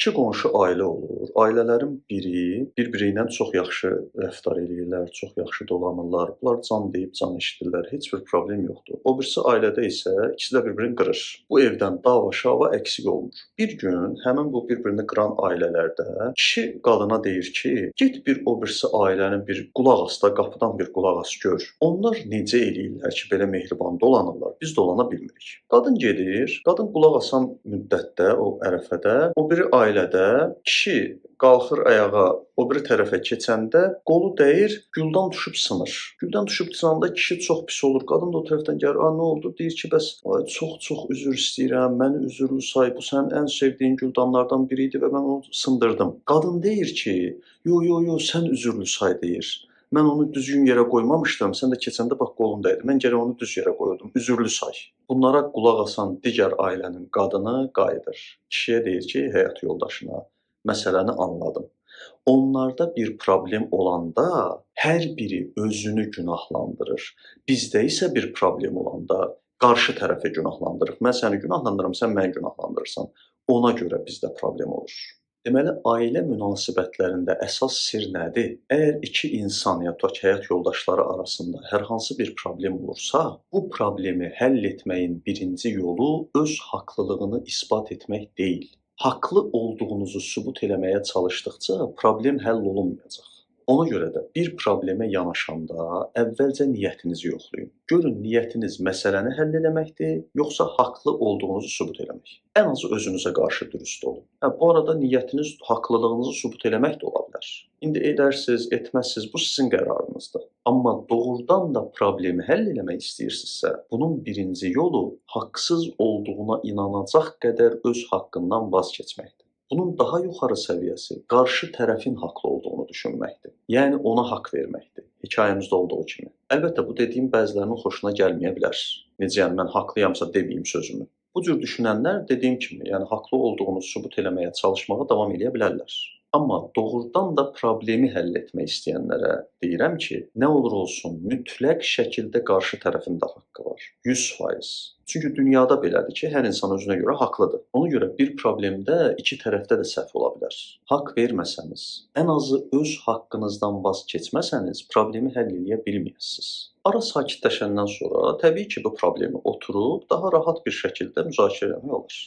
İki qonşu ailə olur. Ailələrin biri bir-biri ilə çox yaxşı rəftar eləyirlər, çox yaxşı dolanırlar. Bunlar can deyib can eşidirlər, heç bir problem yoxdur. O birisi ailədə isə ikisi də bir-birini qırır. Bu evdən dava-şava əksik olmur. Bir gün həmin bu bir-birini qıran ailələrdə kişi qadına deyir ki, get bir o birisi ailənin bir qulaq as da, qapıdan bir qulaq as gör. Onlar necə eləyirlər ki, belə mehriban dolanırlar, biz dolana bilmirik. Qadın gedir, qadın qulaq asan müddətdə o ərəfədə o biri ailədə kişi qalxır ayağa, o biri tərəfə keçəndə qolu dəyir, güldan düşüb sınır. Güldən düşüb sınanda kişi çox pis olur. Qadın da o tərəfdən gəlir, "A, nə oldu?" Deyir ki, "Bəs çox üzr istəyirəm, məni üzürlü say. Bu sənin ən sevdiyin güldanlardan biri idi və mən onu sındırdım." Qadın deyir ki, "Yo, sən üzürlü say." deyir. "Mən onu düzgün yerə qoymamışdım. Sən də keçəndə bax qolun dəydi. Mən gərək onu düz yerə qoyurdum. Üzürlü say." Bunlara qulaq asan digər ailənin qadını qayıdır. Kişiyə deyir ki, həyat yoldaşına, "Məsələni anladım. Onlarda bir problem olanda hər biri özünü günahlandırır. Bizdə isə bir problem olanda qarşı tərəfi günahlandırır. Mən səni günahlandırıram, sən məni günahlandırırsan. Ona görə bizdə problem olur." Deməli, ailə münasibətlərində əsas sir nədir? Əgər iki insan, ya tutaq ki, həyat yoldaşları arasında hər hansı bir problem olursa, bu problemi həll etməyin birinci yolu öz haqlılığını isbat etmək deyil. Haqlı olduğunuzu sübut eləməyə çalışdıqca problem həll olunmayacaq. Ona görə də bir problemə yanaşanda əvvəlcə niyyətinizi yoxlayın. Görün niyyətiniz məsələni həll eləməkdir, yoxsa haqlı olduğunuzu sübut eləmək. Ən azı özünüzə qarşı dürüst olun. Bu arada niyyətiniz haqlılığınızı sübut eləmək də ola bilər. İndi edərsiniz, etməzsiniz, bu sizin qərarınızdır. Amma doğrudan da problemi həll eləmək istəyirsinizsə, bunun birinci yolu haqsız olduğuna inanacaq qədər öz haqqından vaz keçməkdir. Bunun daha yuxarı səviyyəsi qarşı tərəfin haqlı olduğunu düşünməkdir. Yəni ona haqq verməkdir. Hekayəmizdə olduğu kimi. Əlbəttə bu dediyim bəzilərinin xoşuna gəlməyə bilər. Necə yəni mən haqlıyamsa deməyim sözümü. Bu cür düşünənlər dediyim kimi, yəni haqlı olduğunu sübut eləməyə çalışmağa davam edə bilərlər. Amma doğrudan da problemi həll etmək istəyənlərə deyirəm ki, nə olur olsun, mütləq şəkildə qarşı tərəfin də haqqı var. 100%. Çünki dünyada belədir ki, hər insan özünə görə haqlıdır. Ona görə bir problemdə iki tərəfdə də səhv ola bilər. Haqq verməsəniz, ən azı öz haqqınızdan vaz keçməsəniz, problemi həll edə bilməyəsiniz. Ara sakitləşəndən sonra təbii ki, bu problemi oturub daha rahat bir şəkildə müzakirə etmək olar.